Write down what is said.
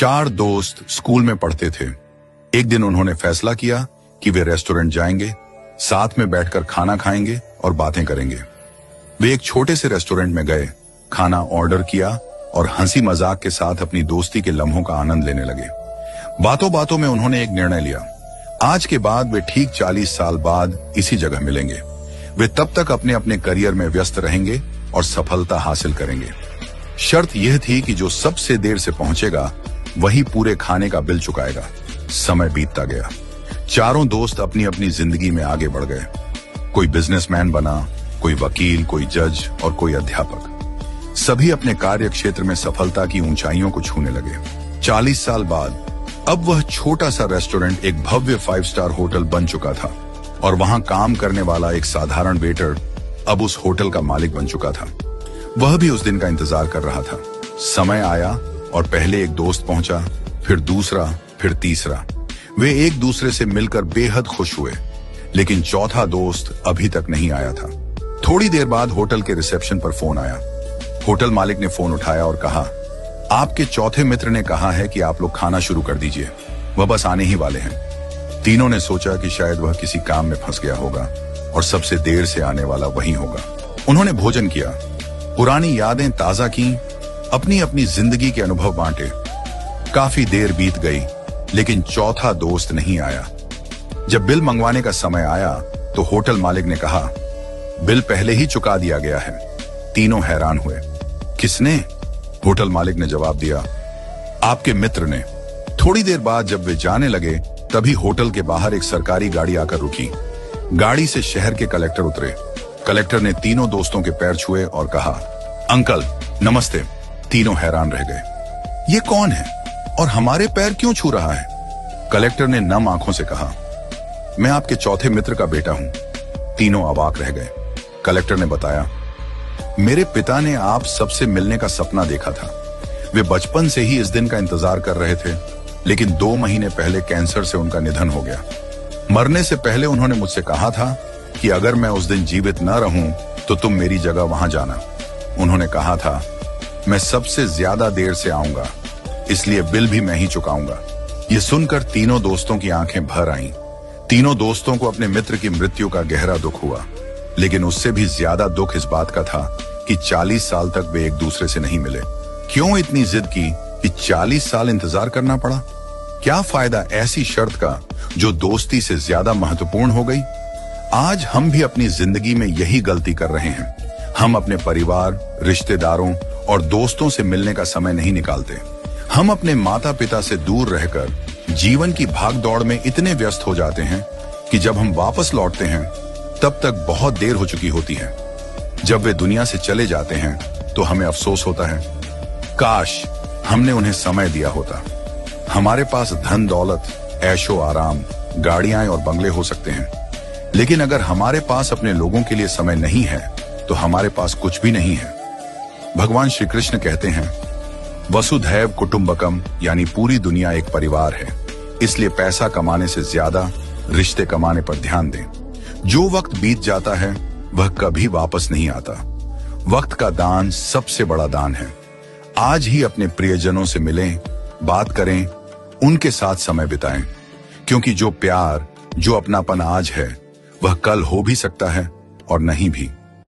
चार दोस्त स्कूल में पढ़ते थे। एक दिन उन्होंने फैसला किया कि वे रेस्टोरेंट जाएंगे, साथ में बैठकर खाना खाएंगे और बातें करेंगे। वे एक छोटे से रेस्टोरेंट में गए, खाना ऑर्डर किया और हंसी मजाक के साथ अपनी दोस्ती के लम्हों का आनंद लेने लगे। बातों बातों में उन्होंने एक निर्णय लिया। आज के बाद वे ठीक 40 साल बाद इसी जगह मिलेंगे। वे तब तक अपने अपने करियर में व्यस्त रहेंगे और सफलता हासिल करेंगे। शर्त यह थी कि जो सबसे देर से पहुंचेगा वही पूरे खाने का बिल चुकाएगा। समय बीतता गया। चारों दोस्त अपनी अपनी जिंदगी में आगे बढ़ गए। कोई बिजनेसमैन बना, कोई वकील, कोई जज और कोई अध्यापक। सभी अपने कार्य क्षेत्र में सफलता की ऊंचाइयों को छूने लगे। 40 साल बाद अब वह छोटा सा रेस्टोरेंट एक भव्य 5 स्टार होटल बन चुका था और वहां काम करने वाला एक साधारण वेटर अब उस होटल का मालिक बन चुका था। वह भी उस दिन का इंतजार कर रहा था। समय आया और पहले एक दोस्त पहुंचा, फिर दूसरा, फिर तीसरा। वे एक दूसरे से मिलकर बेहद खुश हुए, लेकिन चौथा दोस्त अभी तक नहीं आया था। थोड़ी देर बाद होटल के रिसेप्शन पर फोन आया। होटल मालिक ने फोन उठाया और कहा, आपके चौथे मित्र ने कहा है कि आप लोग खाना शुरू कर दीजिए, वह बस आने ही वाले हैं। तीनों ने सोचा कि शायद वह किसी काम में फंस गया होगा और सबसे देर से आने वाला वही होगा। उन्होंने भोजन किया, पुरानी यादें ताजा की, अपनी अपनी जिंदगी के अनुभव बांटे। काफी देर बीत गई, लेकिन चौथा दोस्त नहीं आया। जब बिल मंगवाने का समय आया तो होटल मालिक ने कहा, बिल पहले ही चुका दिया गया है। तीनों हैरान हुए। किसने? होटल मालिक ने जवाब दिया, आपके मित्र ने। थोड़ी देर बाद जब वे जाने लगे तभी होटल के बाहर एक सरकारी गाड़ी आकर रुकी। गाड़ी से शहर के कलेक्टर उतरे। कलेक्टर ने तीनों दोस्तों के पैर छुए और कहा, अंकल नमस्ते। तीनों हैरान रह गए। ये कौन है और हमारे पैर क्यों छू रहा है? कलेक्टर ने नम आंखों से कहा, मैं आपके चौथे मित्र का बेटा हूं। तीनों अवाक रह गए। कलेक्टर ने बताया, मेरे पिता ने आप सबसे मिलने का सपना देखा था। वे बचपन से ही इस दिन का इंतजार कर रहे थे, लेकिन 2 महीने पहले कैंसर से उनका निधन हो गया। मरने से पहले उन्होंने मुझसे कहा था कि अगर मैं उस दिन जीवित न रहूं तो तुम मेरी जगह वहां जाना। उन्होंने कहा था, मैं सबसे ज्यादा देर से आऊंगा, इसलिए बिल भी मैं ही चुकाऊंगा। ये सुनकर तीनों दोस्तों की आंखें भर आईं। तीनों दोस्तों को अपने मित्र की मृत्यु का गहरा दुख हुआ, लेकिन उससे भी ज्यादा दुख इस बात का था कि 40 साल तक वे एक दूसरे से नहीं मिले। क्यों इतनी जिद की कि 40 साल इंतजार करना पड़ा? क्या फायदा ऐसी शर्त का जो दोस्ती से ज्यादा महत्वपूर्ण हो गई? आज हम भी अपनी जिंदगी में यही गलती कर रहे हैं। हम अपने परिवार, रिश्तेदारों और दोस्तों से मिलने का समय नहीं निकालते। हम अपने माता पिता से दूर रहकर जीवन की भागदौड़ में इतने व्यस्त हो जाते हैं कि जब हम वापस लौटते हैं तब तक बहुत देर हो चुकी होती है। जब वे दुनिया से चले जाते हैं तो हमें अफसोस होता है, काश हमने उन्हें समय दिया होता। हमारे पास धन दौलत, ऐशो आराम, गाड़ियां और बंगले हो सकते हैं, लेकिन अगर हमारे पास अपने लोगों के लिए समय नहीं है तो हमारे पास कुछ भी नहीं है। भगवान श्री कृष्ण कहते हैं, वसुधैव कुटुंबकम, यानी पूरी दुनिया एक परिवार है। इसलिए पैसा कमाने से ज्यादा रिश्ते कमाने पर ध्यान दें। जो वक्त बीत जाता है वह कभी वापस नहीं आता। वक्त का दान सबसे बड़ा दान है। आज ही अपने प्रियजनों से मिलें, बात करें, उनके साथ समय बिताएं, क्योंकि जो प्यार, जो अपनापन आज है वह कल हो भी सकता है और नहीं भी।